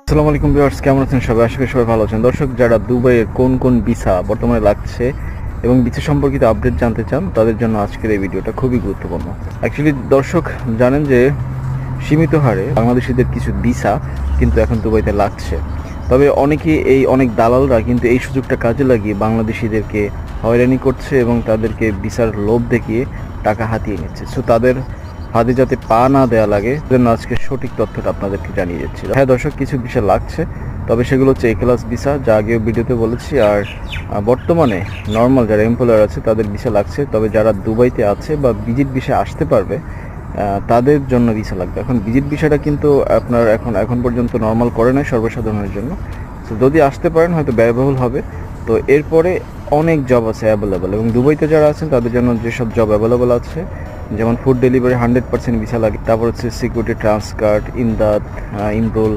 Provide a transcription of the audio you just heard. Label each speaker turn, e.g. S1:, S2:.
S1: আসসালামু আলাইকুম ভিউয়ার্স, কেমন আছেন সবাই? আশা করি সবাই ভালো আছেন। দর্শক, যারা দুবাইয়ের কোন কোন ভিসা বর্তমানে লাগছে এবং ভিসা সম্পর্কিত আপডেট জানতে চান, তাদের জন্য আজকের এই ভিডিওটা খুবই গুরুত্বপূর্ণ। অ্যাকচুয়ালি দর্শক জানেন যে সীমিত হারে বাংলাদেশিদের কিছু ভিসা কিন্তু এখন দুবাইতে লাগছে। তবে অনেক দালালরা কিন্তু এই সুযোগটা কাজে লাগিয়ে বাংলাদেশিদেরকে হয়রানি করছে এবং তাদেরকে ভিসার লোভ দেখিয়ে টাকা হাতিয়ে নিচ্ছে। সো তাদের হাতে যাতে পা না দেওয়া লাগে, জন্য আজকে সঠিক তথ্যটা আপনাদেরকে জানিয়ে যাচ্ছি। হ্যাঁ দর্শক, কিছু ভিসা লাগছে, তবে সেগুলো হচ্ছে এ ক্লাস ভিসা, যা আগেও ভিডিওতে বলেছি। আর বর্তমানে নর্মাল যারা এমপ্লয়ার আছে তাদের ভিসা লাগছে। তবে যারা দুবাইতে আছে বা ভিজিট ভিসা আসতে পারবে, তাদের জন্য ভিসা লাগবে। এখন ভিজিট ভিসাটা কিন্তু আপনার এখন পর্যন্ত নর্মাল করে নাই সর্বসাধারণের জন্য। তো যদি আসতে পারেন হয়তো ব্যয়বহুল হবে। তো এরপরে অনেক জব আছে অ্যাভেলেবেল, এবং দুবাইতে যারা আছেন তাদের জন্য যেসব জব অ্যাভেলেবেল আছে, যেমন ফুড ডেলিভারি 100% ভিসা লাগে। তারপর হচ্ছে সিকিউরিটি, ট্রান্সকার্ট, ইমদাদ, ইমরোল,